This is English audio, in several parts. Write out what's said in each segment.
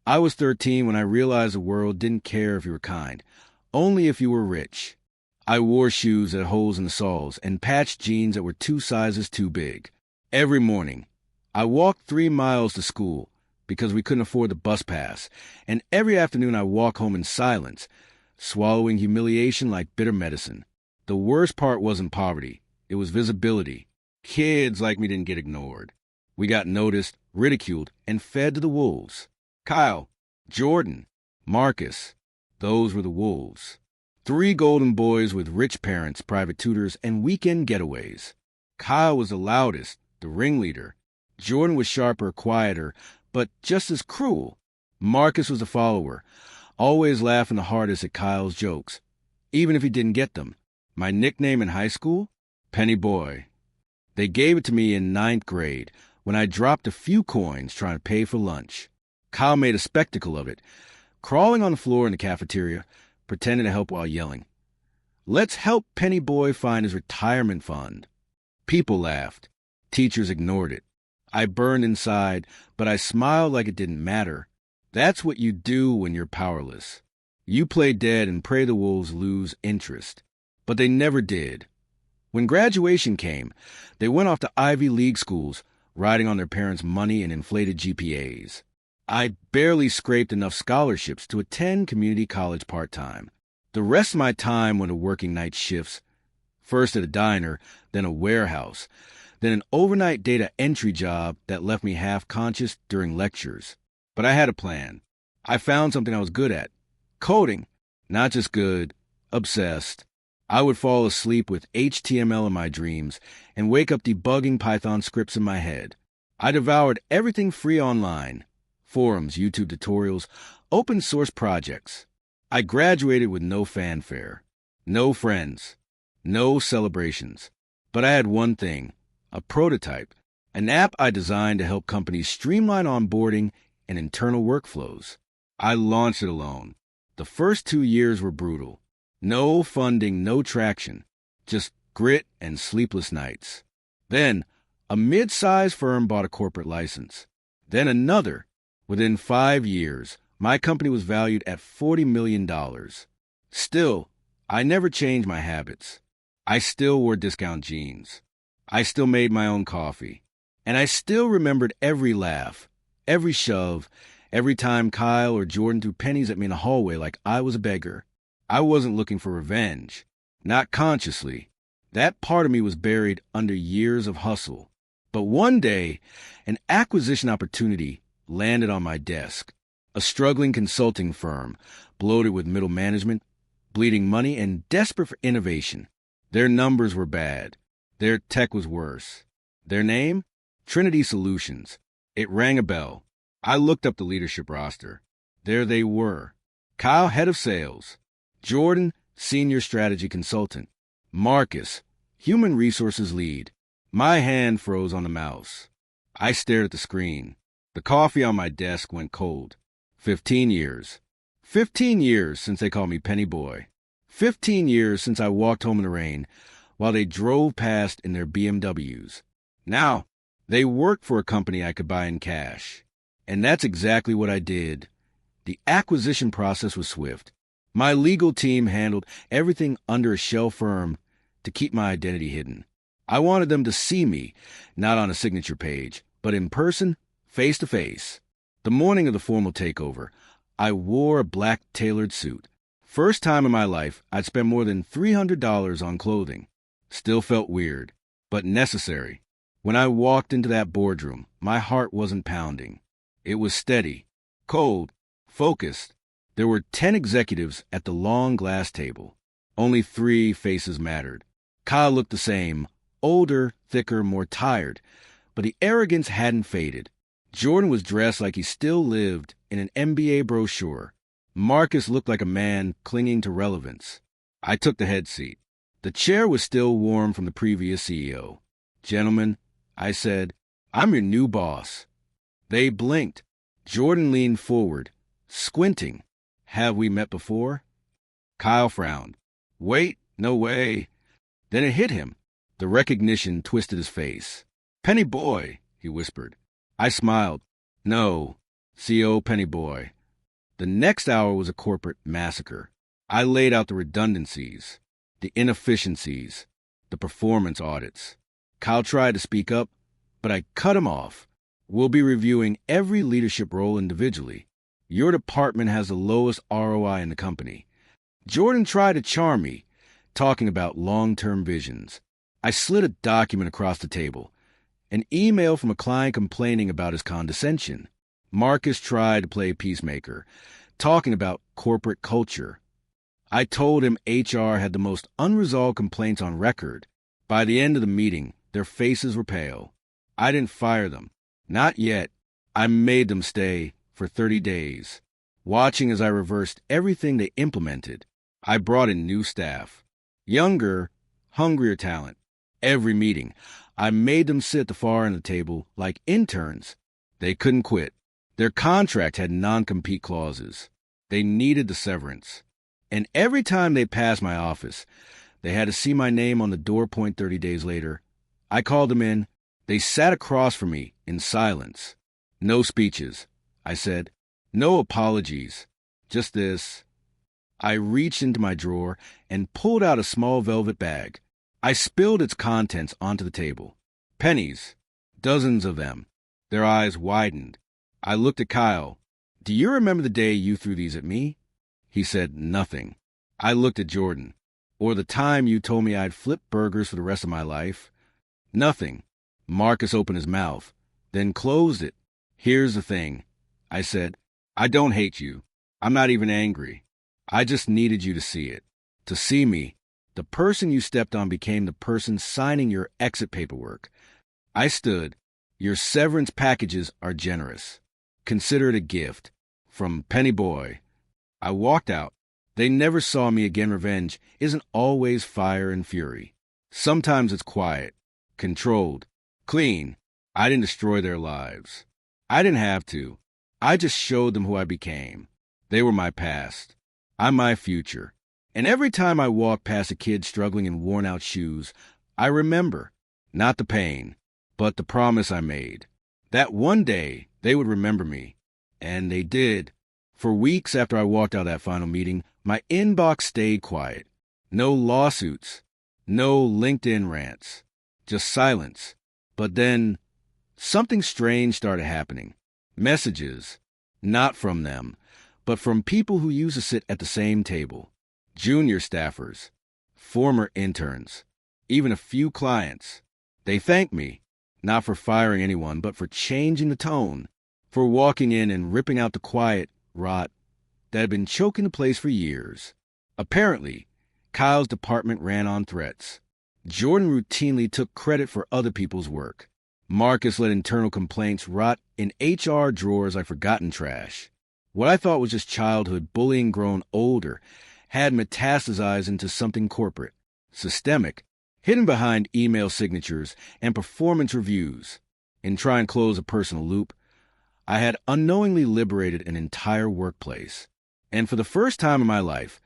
I was 13 when I realized the world didn't care if you were kind, only if you were rich. I wore shoes that had holes in the soles and patched jeans that were 2 sizes too big. Every morning, I walked 3 miles to school because we couldn't afford the bus pass, and every afternoon I walked home in silence, swallowing humiliation like bitter medicine. The worst part wasn't poverty. It was visibility. Kids like me didn't get ignored. We got noticed, ridiculed, and fed to the wolves. Kyle, Jordan, Marcus, those were the wolves. 3 golden boys with rich parents, private tutors, and weekend getaways. Kyle was the loudest, the ringleader. Jordan was sharper, quieter, but just as cruel. Marcus was a follower, always laughing the hardest at Kyle's jokes, even if he didn't get them. My nickname in high school? Penny Boy. They gave it to me in 9th grade when I dropped a few coins trying to pay for lunch. Kyle made a spectacle of it, crawling on the floor in the cafeteria, pretending to help while yelling, "Let's help Penny Boy find his retirement fund." People laughed. Teachers ignored it. I burned inside, but I smiled like it didn't matter. That's what you do when you're powerless. You play dead and pray the wolves lose interest. But they never did. When graduation came, they went off to Ivy League schools, riding on their parents' money and inflated GPAs. I barely scraped enough scholarships to attend community college part-time. The rest of my time went to working night shifts, first at a diner, then a warehouse, then an overnight data entry job that left me half-conscious during lectures. But I had a plan. I found something I was good at. Coding. Not just good, obsessed. I would fall asleep with HTML in my dreams and wake up debugging Python scripts in my head. I devoured everything free online. Forums, YouTube tutorials, open source projects. I graduated with no fanfare, no friends, no celebrations. But I had one thing, a prototype, an app I designed to help companies streamline onboarding and internal workflows. I launched it alone. The first 2 years were brutal. No funding, no traction, just grit and sleepless nights. Then, a mid-sized firm bought a corporate license. Then another. Within 5 years, my company was valued at $40 million. Still, I never changed my habits. I still wore discount jeans. I still made my own coffee. And I still remembered every laugh, every shove, every time Kyle or Jordan threw pennies at me in the hallway like I was a beggar. I wasn't looking for revenge. Not consciously. That part of me was buried under years of hustle. But one day, an acquisition opportunity landed on my desk. A struggling consulting firm, bloated with middle management, bleeding money, and desperate for innovation. Their numbers were bad. Their tech was worse. Their name? Trinity Solutions. It rang a bell. I looked up the leadership roster. There they were. Kyle, head of sales. Jordan, senior strategy consultant. Marcus, human resources lead. My hand froze on the mouse. I stared at the screen. The coffee on my desk went cold. 15 years. 15 years since they called me Penny Boy. 15 years since I walked home in the rain while they drove past in their BMWs. Now, they worked for a company I could buy in cash. And that's exactly what I did. The acquisition process was swift. My legal team handled everything under a shell firm to keep my identity hidden. I wanted them to see me, not on a signature page, but in person, face to face. The morning of the formal takeover, I wore a black tailored suit. First time in my life, I'd spent more than $300 on clothing. Still felt weird, but necessary. When I walked into that boardroom, my heart wasn't pounding. It was steady, cold, focused. There were 10 executives at the long glass table. Only 3 faces mattered. Kyle looked the same, older, thicker, more tired, but the arrogance hadn't faded. Jordan was dressed like he still lived in an MBA brochure. Marcus looked like a man clinging to relevance. I took the head seat. The chair was still warm from the previous CEO. "Gentlemen," I said, "I'm your new boss." They blinked. Jordan leaned forward, squinting. "Have we met before?" Kyle frowned. "Wait, no way." Then it hit him. The recognition twisted his face. "Penny Boy," he whispered. I smiled. "No, CO Penny Boy. The next hour was a corporate massacre. I laid out the redundancies, the inefficiencies, the performance audits. Kyle tried to speak up, but I cut him off. We'll be reviewing every leadership role individually. Your department has the lowest ROI in the company. Jordan tried to charm me, talking about long-term visions. I slid a document across the table, an email from a client complaining about his condescension. Marcus tried to play peacemaker, talking about corporate culture. I told him HR had the most unresolved complaints on record. By the end of the meeting, their faces were pale. I didn't fire them. Not yet. I made them stay for 30 days, watching as I reversed everything they implemented. I brought in new staff, younger, hungrier talent. Every meeting, I made them sit at the far end of the table like interns. They couldn't quit. Their contract had non-compete clauses. They needed the severance. And every time they passed my office, they had to see my name on the door point 30 days later. I called them in. They sat across from me in silence. No speeches, I said. No apologies. Just this. I reached into my drawer and pulled out a small velvet bag. I spilled its contents onto the table. Pennies. Dozens of them. Their eyes widened. I looked at Kyle. Do you remember the day you threw these at me? He said nothing. I looked at Jordan. Or the time you told me I'd flip burgers for the rest of my life? Nothing. Marcus opened his mouth, then closed it. Here's the thing, I said. I don't hate you. I'm not even angry. I just needed you to see it. To see me. The person you stepped on became the person signing your exit paperwork. I stood. Your severance packages are generous. Consider it a gift. From Penny Boy. I walked out. They never saw me again. Revenge isn't always fire and fury. Sometimes it's quiet, controlled, clean. I didn't destroy their lives. I didn't have to. I just showed them who I became. They were my past. I'm my future. And every time I walk past a kid struggling in worn-out shoes, I remember, not the pain, but the promise I made, that one day they would remember me. And they did. For weeks after I walked out of that final meeting, my inbox stayed quiet. No lawsuits, no LinkedIn rants, just silence. But then something strange started happening. Messages, not from them, but from people who used to sit at the same table. Junior staffers, former interns, even a few clients. They thanked me, not for firing anyone, but for changing the tone, for walking in and ripping out the quiet rot that had been choking the place for years. Apparently, Kyle's department ran on threats. Jordan routinely took credit for other people's work. Marcus let internal complaints rot in HR drawers like forgotten trash. What I thought was just childhood bullying grown older had metastasized into something corporate, systemic, hidden behind email signatures and performance reviews. In trying to close a personal loop, I had unknowingly liberated an entire workplace. And for the first time in my life,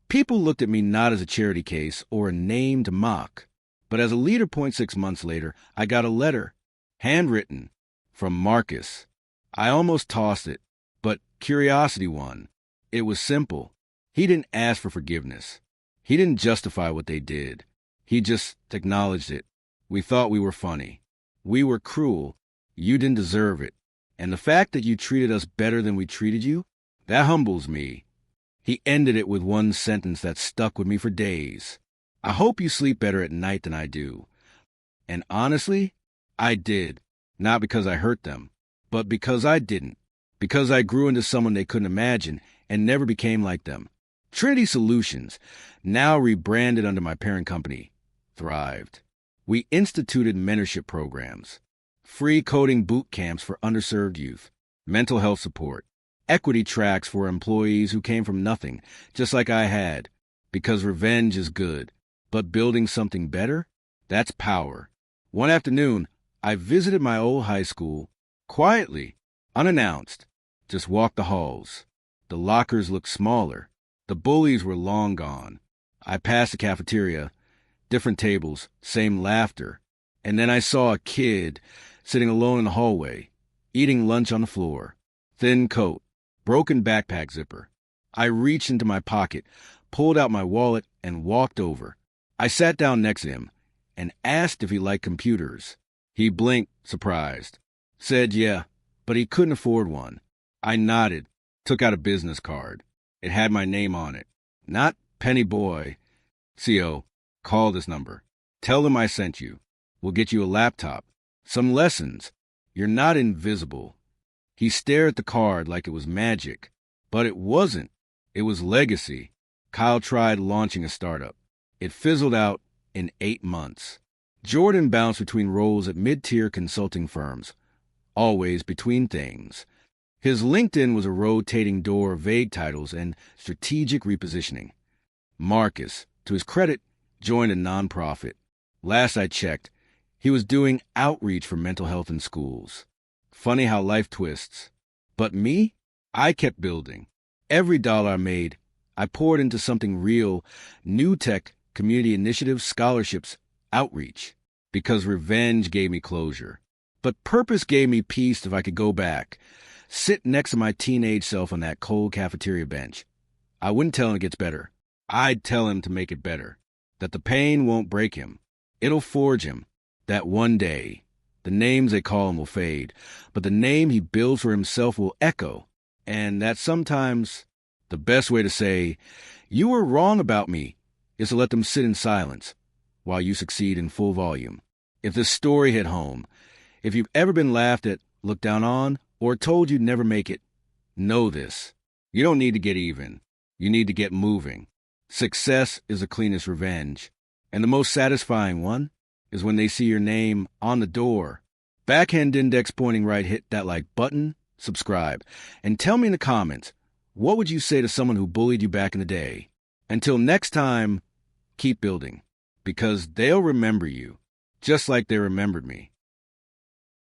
people looked at me not as a charity case or a name to mock, but as a leader. 6 months later, I got a letter, handwritten, from Marcus. I almost tossed it, but curiosity won. It was simple. He didn't ask for forgiveness. He didn't justify what they did. He just acknowledged it. We thought we were funny. We were cruel. You didn't deserve it. And the fact that you treated us better than we treated you, that humbles me. He ended it with one sentence that stuck with me for days. I hope you sleep better at night than I do. And honestly, I did. Not because I hurt them, but because I didn't. Because I grew into someone they couldn't imagine and never became like them. Trinity Solutions, now rebranded under my parent company, thrived. We instituted mentorship programs, free coding boot camps for underserved youth, mental health support, equity tracks for employees who came from nothing, just like I had. Because revenge is good, but building something better, that's power. One afternoon, I visited my old high school, quietly, unannounced, just walked the halls. The lockers looked smaller. The bullies were long gone. I passed the cafeteria, different tables, same laughter. And then I saw a kid sitting alone in the hallway, eating lunch on the floor. Thin coat, broken backpack zipper. I reached into my pocket, pulled out my wallet, and walked over. I sat down next to him and asked if he liked computers. He blinked, surprised. Said yeah, but he couldn't afford one. I nodded, took out a business card. It had my name on it. Not Penny Boy. CO, call this number. Tell them I sent you. We'll get you a laptop. Some lessons. You're not invisible. He stared at the card like it was magic. But it wasn't. It was legacy. Kyle tried launching a startup. It fizzled out in 8 months. Jordan bounced between roles at mid-tier consulting firms, always between things. His LinkedIn was a rotating door of vague titles and strategic repositioning. Marcus, to his credit, joined a nonprofit. Last I checked, he was doing outreach for mental health in schools. Funny how life twists. But me? I kept building. Every dollar I made, I poured into something real, new tech, community initiatives, scholarships, outreach. Because revenge gave me closure. But purpose gave me peace if I could go back. Sit next to my teenage self on that cold cafeteria bench. I wouldn't tell him it gets better. I'd tell him to make it better. That the pain won't break him. It'll forge him. That one day, the names they call him will fade, but the name he builds for himself will echo. And that sometimes the best way to say, you were wrong about me, is to let them sit in silence while you succeed in full volume. If this story hit home, if you've ever been laughed at, looked down on, or told you'd never make it, know this. You don't need to get even. You need to get moving. Success is the cleanest revenge. And the most satisfying one is when they see your name on the door. Backhand index pointing right, hit that like button, subscribe, and tell me in the comments, what would you say to someone who bullied you back in the day? Until next time, keep building, because they'll remember you, just like they remembered me.